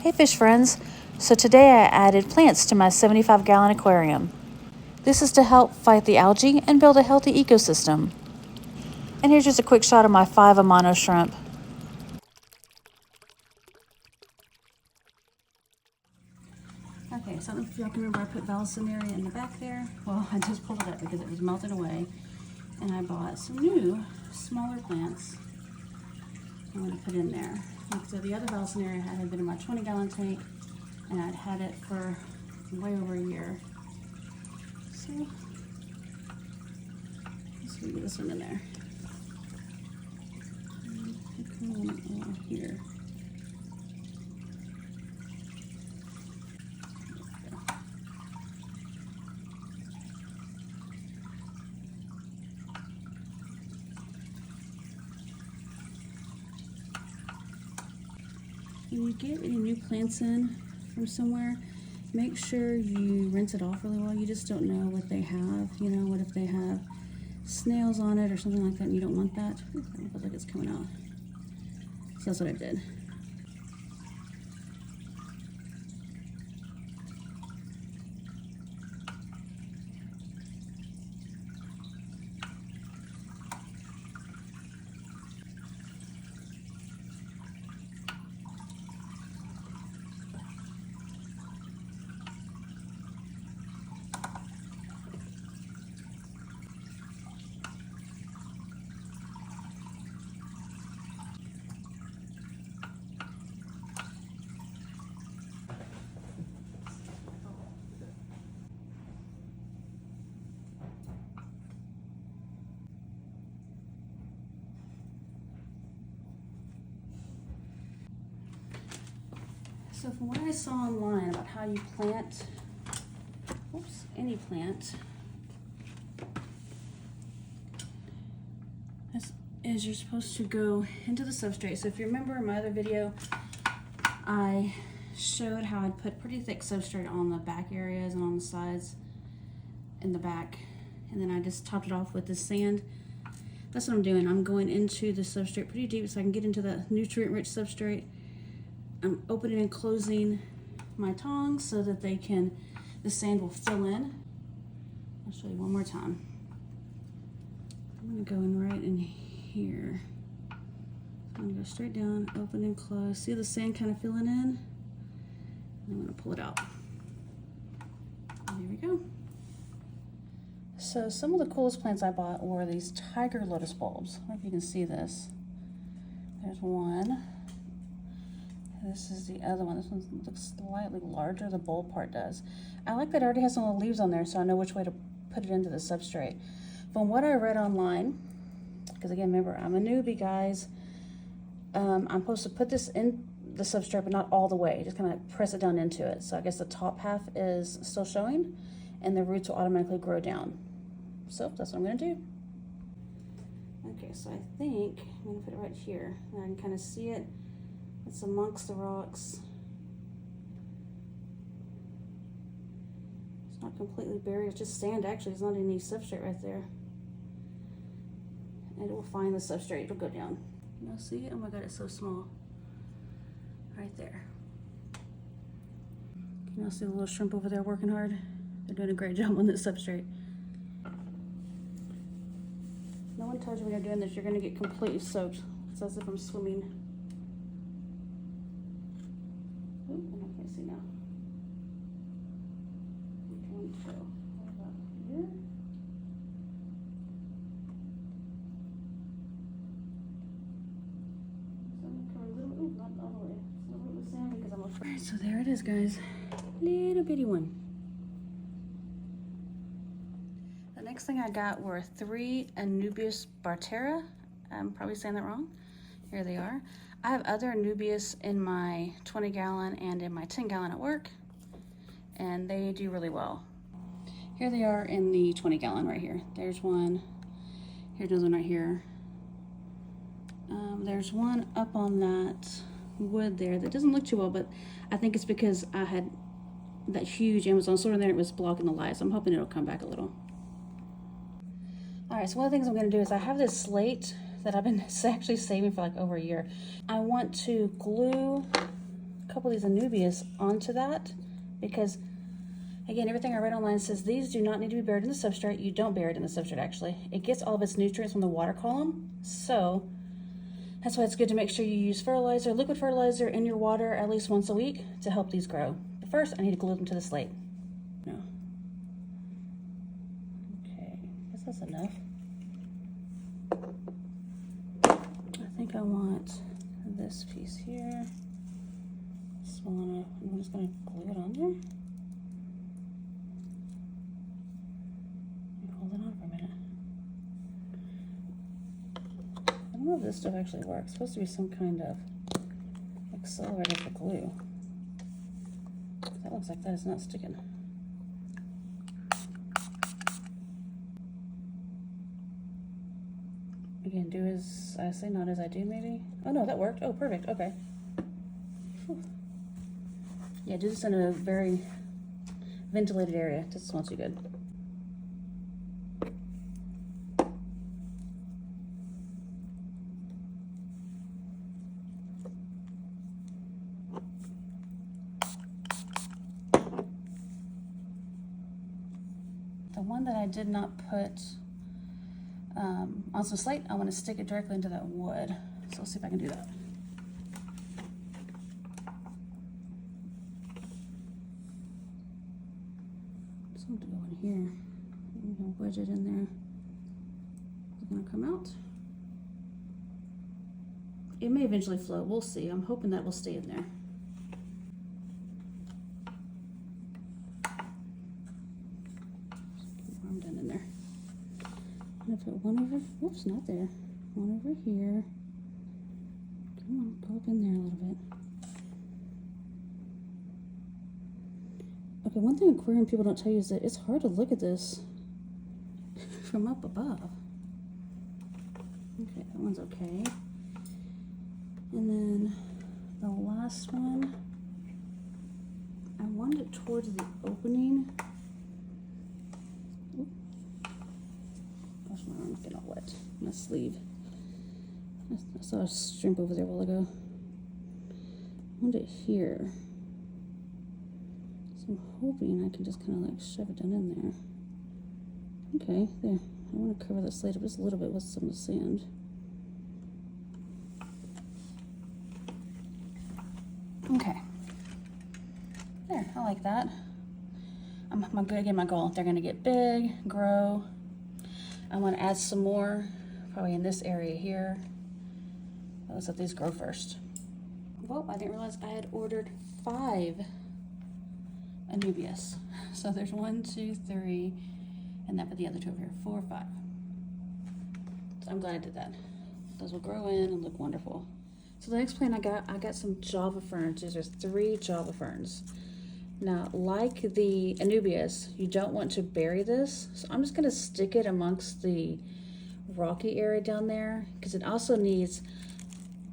Hey fish friends, so today I added plants to my 75-gallon aquarium. This is to help fight the algae and build a healthy ecosystem. And here's just a quick shot of my 5 Amano shrimp. Okay, so I don't know if y'all can remember I put Valsinaria in the back there. Well, I just pulled it up because it was melted away. And I bought some new, smaller plants I'm going to put in there. Like, so the other Valsinaria had been in my 20-gallon tank, and I'd had it for way over a year. So let's get this one in there. And here. When you get any new plants in from somewhere, make sure you rinse it off really well. You just don't know what they have. You know, what if they have snails on it or something like that and you don't want that? Ooh, that looks like it's coming out. So that's what I did. So from what I saw online about how you plant, any plant, is you're supposed to go into the substrate. So if you remember in my other video, I showed how I'd put pretty thick substrate on the back areas and on the sides in the back. And then I just topped it off with this sand. That's what I'm doing. I'm going into the substrate pretty deep so I can get into the nutrient-rich substrate. I'm opening and closing my tongs so that the sand will fill in. I'll show you one more time. I'm gonna go in right in here. I'm gonna go straight down, open and close. See the sand kind of filling in? And I'm gonna pull it out. And there we go. So some of the coolest plants I bought were these tiger lotus bulbs. I don't know if you can see this. There's one. This is the other one. This one looks slightly larger, the bulb part does. I like that it already has some little leaves on there so I know which way to put it into the substrate. From what I read online, because again, remember, I'm a newbie, guys. I'm supposed to put this in the substrate, but not all the way. Just kind of press it down into it. So I guess the top half is still showing, and the roots will automatically grow down. So that's what I'm going to do. Okay, so I think I'm going to put it right here. And I can kind of see it. It's amongst the rocks. It's not completely buried, it's just sand actually. There's not any substrate right there. And it will find the substrate, it'll go down. You know, see it? Oh my God, it's so small. Right there. Can you see the little shrimp over there working hard? They're doing a great job on this substrate. No one tells you when you're doing this, you're gonna get completely soaked. It's as if I'm swimming. Oop, and I can't see now. I'm going to go about here. So I'm gonna cover a little, ooh, not all the way. It's a little bit sandy because I'm afraid. Alright, so there it is, guys. Little bitty one. The next thing I got were 3 Anubias bartera. I'm probably saying that wrong. Here they are. I have other Anubias in my 20-gallon and in my 10-gallon at work, and they do really well. Here they are in the 20-gallon right here. There's one. Here's another one right here. There's one up on that wood there that doesn't look too well, but I think it's because I had that huge Amazon sword in there. It was blocking the light, so I'm hoping it'll come back a little. All right, so one of the things I'm going to do is I have this slate that I've been actually saving for like over a year. I want to glue a couple of these anubias onto that because, again, everything I read online says these do not need to be buried in the substrate. You don't bury it in the substrate, actually. It gets all of its nutrients from the water column, so that's why it's good to make sure you use fertilizer, liquid fertilizer in your water at least once a week to help these grow. But first, I need to glue them to the slate. No. Okay, I guess that's enough. I think I want this piece here. Small enough. I'm just going to glue it on there. Hold it on for a minute. I don't know if this stuff actually works. It's supposed to be some kind of accelerator for glue. That looks like that is not sticking. Again, do as I say, not as I do, maybe. Oh no, that worked. Oh, perfect. Okay. Whew. Yeah, do this in a very ventilated area. This smells too good. The one that I did not put on some slate, I want to stick it directly into that wood. So let's see if I can do that. So I'm going to go in here. I'm going to wedge it in there. It's going to come out. It may eventually float. We'll see. I'm hoping that will stay in there. I'm done in there. I'm going to put one over, whoops, not there. One over here. Come on, go up in there a little bit. Okay, one thing aquarium people don't tell you is that it's hard to look at this from up above. Okay, that one's okay. And then the last one, I want it towards the opening. Oop. Gosh, my arm's getting all wet. My sleeve. I saw a shrimp over there a while ago. I want it here. So I'm hoping I can just kind of like shove it down in there. Okay, there. I want to cover the slate up just a little bit with some sand. Okay. There, I like that. I'm good. Again, my goal, they're gonna get big, grow. I want to add some more, probably in this area here. Let's let these grow first. Well, I didn't realize I had ordered 5 anubias. So there's 1, 2, 3, and that put the other 2 over here, 4, 5. So I'm glad I did that. Those will grow in and look wonderful. So the next plant I got some Java ferns. There's 3 Java ferns. Now, like the anubias, you don't want to bury this. So I'm just gonna stick it amongst the rocky area down there because it also needs,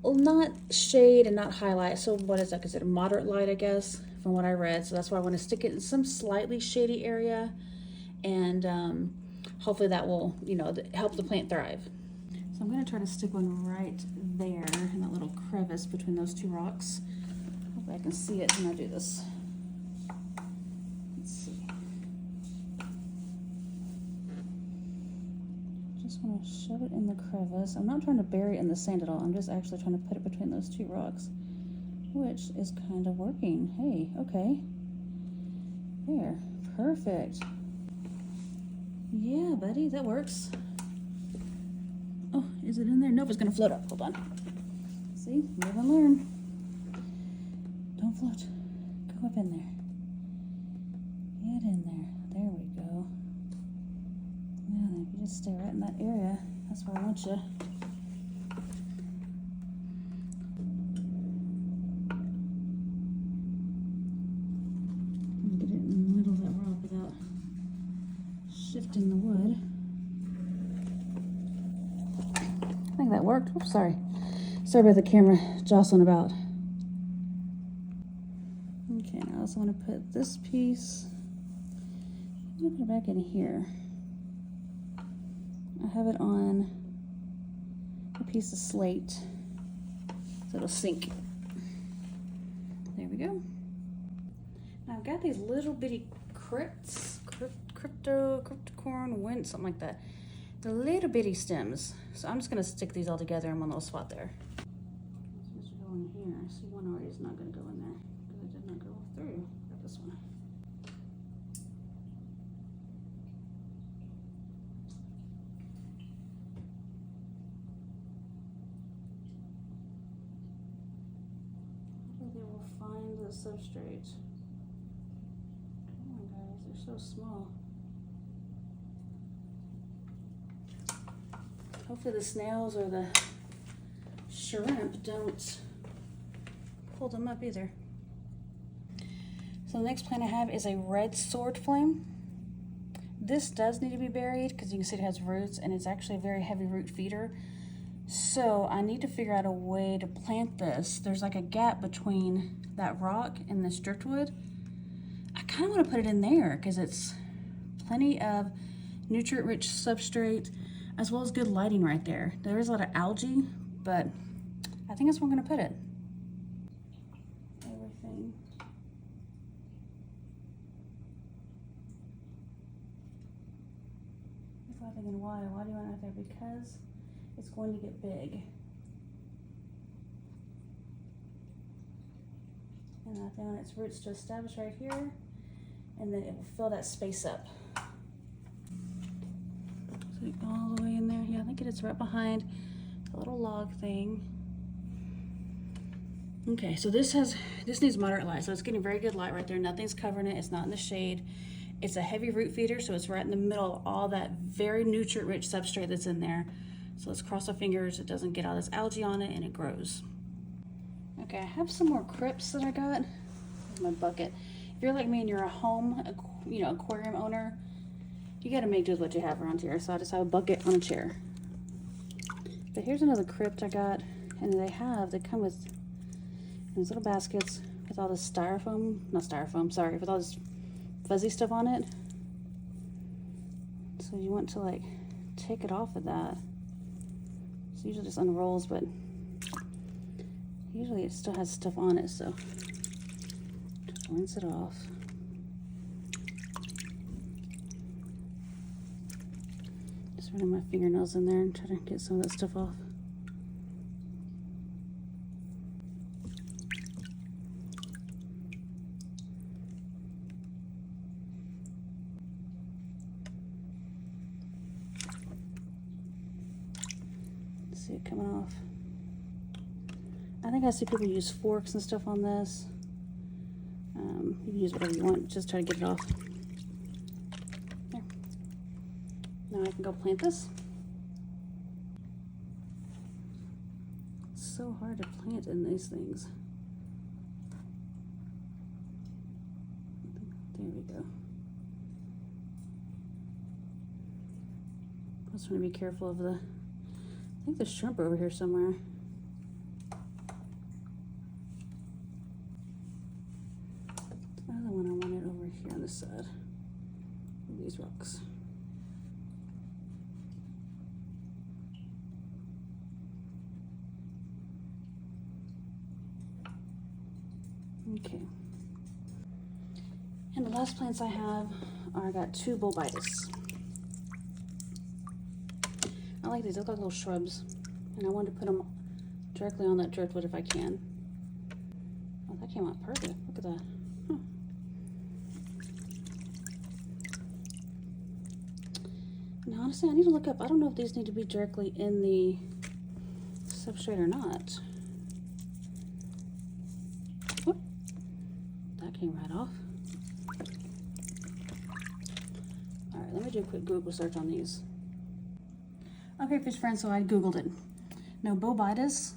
well, not shade and not highlight. So what is that considered? Moderate light, I guess, from what I read. So that's why I want to stick it in some slightly shady area, and hopefully that will, you know, help the plant thrive. So I'm going to try to stick one right there in that little crevice between those 2 rocks. Hopefully I can see it when I do this. Let's see. Just want to shove it in the crevice. I'm not trying to bury it in the sand at all. I'm just actually trying to put it between those 2 rocks, which is kind of working. Hey, okay. There, perfect. Yeah, buddy, that works. Oh, is it in there? Nope, it's gonna float up. Hold on. See, live and learn. Don't float. Go up in there. Get in there. There we go. Yeah, then if you just stay right in that area, that's where I want you. Get it in the middle of that rock without shifting the wood. I think that worked. Oops, sorry. Sorry about the camera jostling about. Okay, now I also want to put this piece. I'm gonna put it back in here. I have it on a piece of slate, so it'll sink. There we we go. Now I've got these little bitty cryptocorn, something like that. They're little bitty stems. So I'm just gonna stick these all together in one little spot there. I'm supposed to go in here. I see one already is not gonna go in there because it did not go through. Got this one. Hopefully they will find the substrate. Come on guys, they're so small. Hopefully the snails or the shrimp don't pull them up either. So the next plant I have is a red sword flame. This does need to be buried because you can see it has roots and it's actually a very heavy root feeder. So I need to figure out a way to plant this. There's like a gap between that rock and this driftwood. I kind of want to put it in there because it's plenty of nutrient-rich substrate as well as good lighting right there. There is a lot of algae, but I think that's where I'm gonna put it. Everything. People are thinking, why? Why do you want it out there? Because it's going to get big. And I want its roots to establish right here, and then it will fill that space up. All the way in there. Yeah, I think it is right behind the little log thing. Okay, so this needs moderate light, so it's getting very good light right there. Nothing's covering it. It's not in the shade. It's a heavy root feeder, so it's right in the middle of all that very nutrient-rich substrate that's in there. So let's cross our fingers it doesn't get all this algae on it and it grows. Okay, I have some more crypts that I got. Here's my bucket. If you're like me and you're a home, aquarium owner, you gotta make do with what you have around here. So I just have a bucket on a chair. But here's another crypt I got, and they come with these little baskets with all this with all this fuzzy stuff on it. So you want to like take it off of that. So usually just unrolls, but usually it still has stuff on it, so just rinse it off. Running my fingernails in there and try to get some of that stuff off. See it coming off. I think I see people use forks and stuff on this. You can use whatever you want, just try to get it off. Now I can go plant this. It's so hard to plant in these things. There we go. I just want to be careful of I think there's shrimp over here somewhere. The other one I wanted over here on this side of these rocks. Okay. And the last plants I have I got two bulbitis. I like these, they look like little shrubs. And I wanted to put them directly on that driftwood if I can. Oh, that came out perfect. Look at that. Huh. And honestly, I need to look up. I don't know if these need to be directly in the substrate or not. Whoop. That came right off. Alright, let me do a quick Google search on these. Okay, fish friends, so I Googled it. Now, bulbitis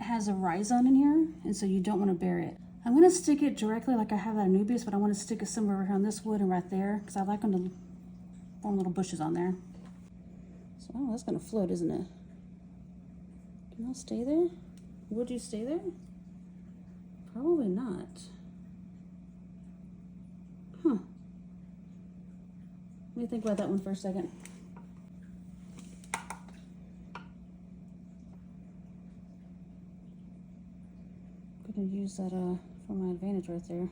has a rhizome in here, and so you don't want to bury it. I'm going to stick it directly like I have at Anubias, but I want to stick it somewhere over here on this wood and right there, because I like them to form little bushes on there. So, oh, that's going to float, isn't it? Can I stay there? Would you stay there? Probably not. Huh. Let me think about that one for a second. I'm gonna use that for my advantage right there.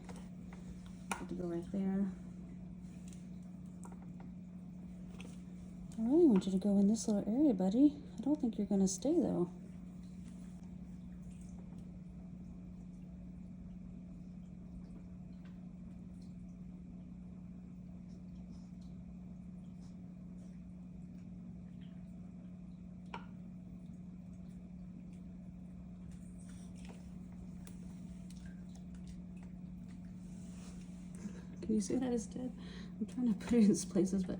I have to go right there. I really want you to go in this little area, buddy. I don't think you're gonna stay though. Can you see what I just did? I'm trying to put it in its places, but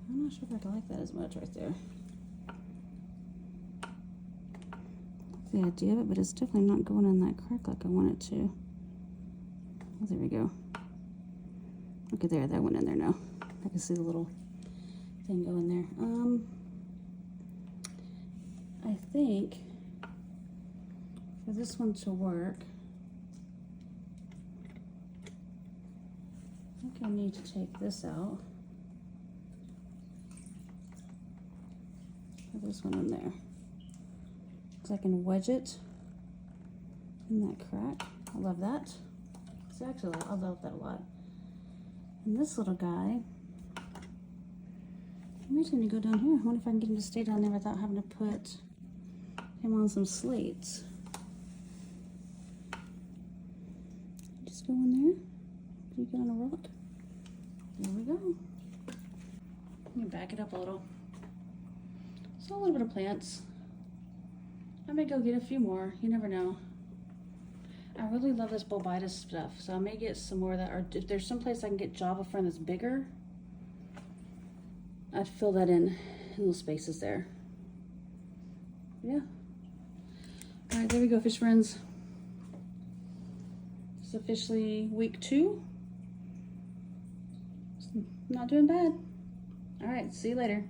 I'm not sure if I like that as much right there. That's the idea of it, but it's definitely not going in that crack like I want it to. Oh, there we go. Look at there, that went in there now. I can see the little thing go in there. I think for this one to work, I think I need to take this out. Put this one in there. So I can wedge it in that crack. I love that. See, actually, I love that a lot. And this little guy, I might need to go down here. I wonder if I can get him to stay down there without having to put him on some slates. Just go in there. You get on a rock. There we go. Let me back it up a little. So a little bit of plants. I may go get a few more. You never know. I really love this bulbitis stuff, so I may get some more of that. Or if there's some place I can get Java Fern that's bigger, I'd fill that in little spaces there. Yeah. All right, there we go, fish friends. It's officially week 2. Not doing bad. All right, see you later.